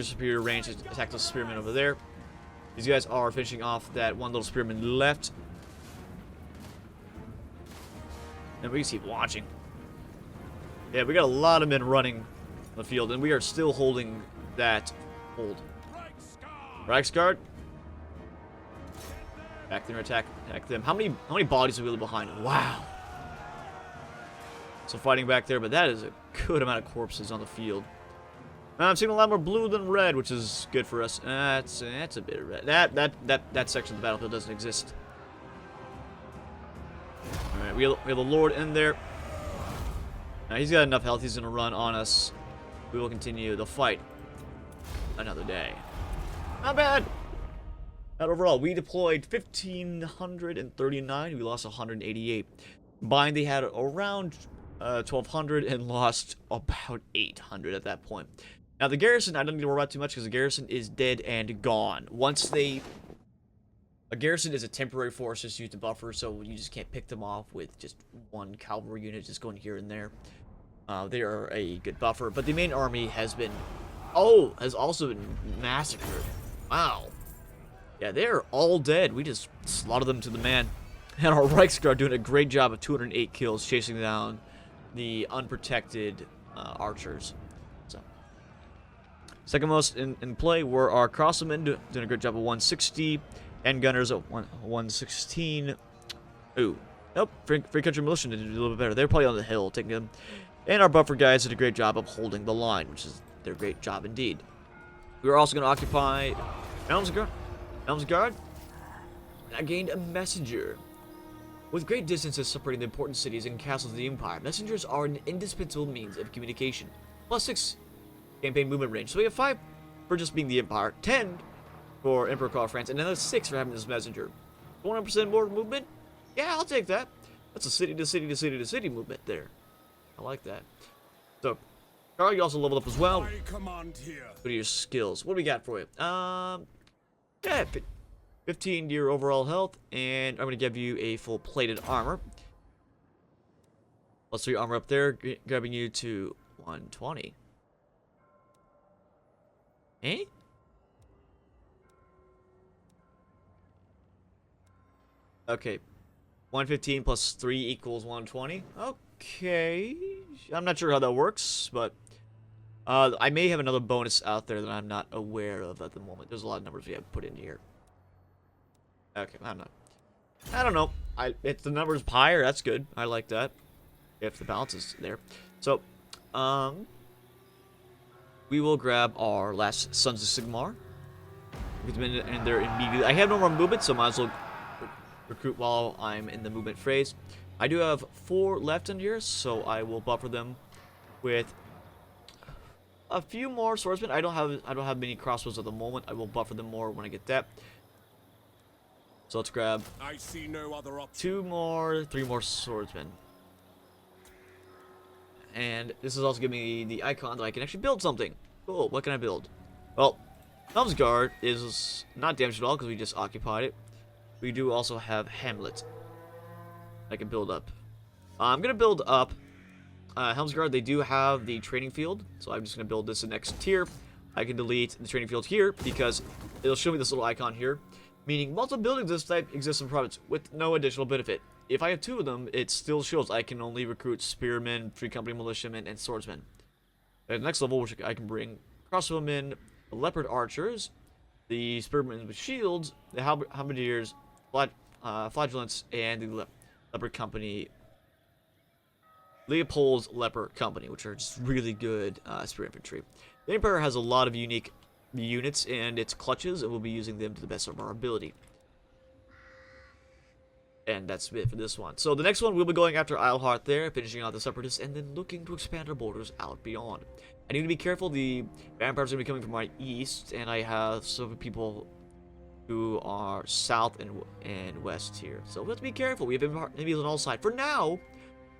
superior range to attack those spearmen over there. These guys are finishing off that one little spearman left. And we keep watching. Yeah, we got a lot of men running on the field, and we are still holding that hold. Reichsguard. Back there, attack them. How many bodies are we behind? Wow. So fighting back there, but that is a good amount of corpses on the field. I'm seeing a lot more blue than red, which is good for us. That's a bit of red. That section of the battlefield doesn't exist. All right, we have the Lord in there. Now he's got enough health. He's gonna run on us. We will continue the fight another day. Not bad. Not overall. We deployed 1,539. We lost 188. Combined, they had around 1,200 and lost about 800 at that point. Now, the garrison, I don't need to worry about too much because the garrison is dead and gone. A garrison is a temporary force just used to buffer, so you just can't pick them off with just one cavalry unit just going here and there. They are a good buffer, but the main army has also been massacred. Wow. Yeah, they're all dead. We just slaughtered them to the man. And our Reichsguard doing a great job of 208 kills chasing down the unprotected archers. So, second most in play were our crossmen doing a great job of 160, and gunners at 116. Ooh, nope, free country militia did a little bit better. They're probably on the hill taking them. And our buffer guys did a great job of holding the line, which is their great job indeed. We were also going to occupy Elmsgard. I gained a messenger. With great distances separating the important cities and castles of the Empire, messengers are an indispensable means of communication. +6 campaign movement range. So we have 5 for just being the Empire, 10 for Emperor Karl Franz, and another 6 for having this messenger. 100% more movement? Yeah, I'll take that. That's a city to city to city to city movement there. I like that. So, Karl, you also leveled up as well. I command here. What are your skills? What do we got for you? Yeah, 15 to your overall health, and I'm going to give you a full plated armor. +3 armor up there, grabbing you to 120. Eh? Okay. 115 plus 3 equals 120. Okay. I'm not sure how that works, but I may have another bonus out there that I'm not aware of at the moment. There's a lot of numbers we have put in here. Okay, I don't know. If the number's higher, that's good. I like that. If the balance is there. So, we will grab our last Sons of Sigmar. Get them in there immediately. I have no more movement, so might as well recruit while I'm in the movement phase. I do have 4 left in here, so I will buffer them with a few more swordsmen. I don't have many crossbows at the moment. I will buffer them more when I get that. So let's grab I see no other option. 3 more swordsmen. And this is also giving me the icon that I can actually build something. Cool, what can I build? Well, Helmsgard is not damaged at all because we just occupied it. We do also have Hamlet I can build up. I'm going to build up Helmsgard. They do have the training field, so I'm just going to build this the next tier. I can delete the training field here because it'll show me this little icon here, meaning multiple buildings of this type exist in the province with no additional benefit. If I have 2 of them, it still shows I can only recruit spearmen, free company militiamen, and swordsmen. At the next level, which I can bring crossbowmen, the leopard archers, the spearmen with shields, the halberdiers, flagellants, and the leopard company, Leopold's Leopard Company, which are just really good spear infantry. The Emperor has a lot of unique units and its clutches, and we'll be using them to the best of our ability. And that's it for this one. So the next one, we'll be going after Eilhart there, finishing out the Separatists, and then looking to expand our borders out beyond. I need to be careful. The vampires are going to be coming from my east, and I have some people who are south and west here. So let's be careful. We have enemies on all sides. For now,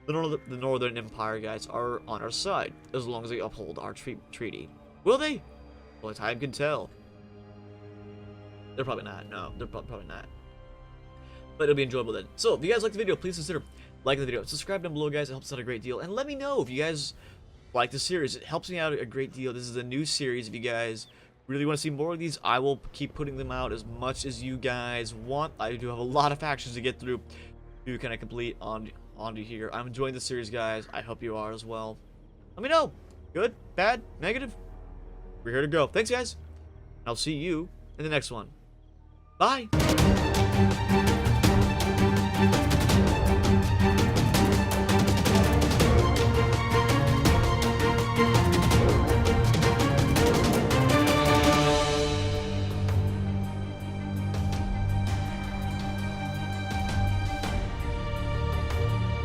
the Northern Empire guys are on our side, as long as they uphold our treaty. Will they? Well, time can tell. They're probably not. No, they're probably not. But it'll be enjoyable then. So, if you guys like the video, please consider liking the video. Subscribe down below, guys. It helps out a great deal. And let me know if you guys like the series. It helps me out a great deal. This is a new series. If you guys really want to see more of these, I will keep putting them out as much as you guys want. I do have a lot of factions to get through to kind of complete onto here. I'm enjoying the series, guys. I hope you are as well. Let me know. Good, bad, negative. We're here to go. Thanks, guys. I'll see you in the next one. Bye.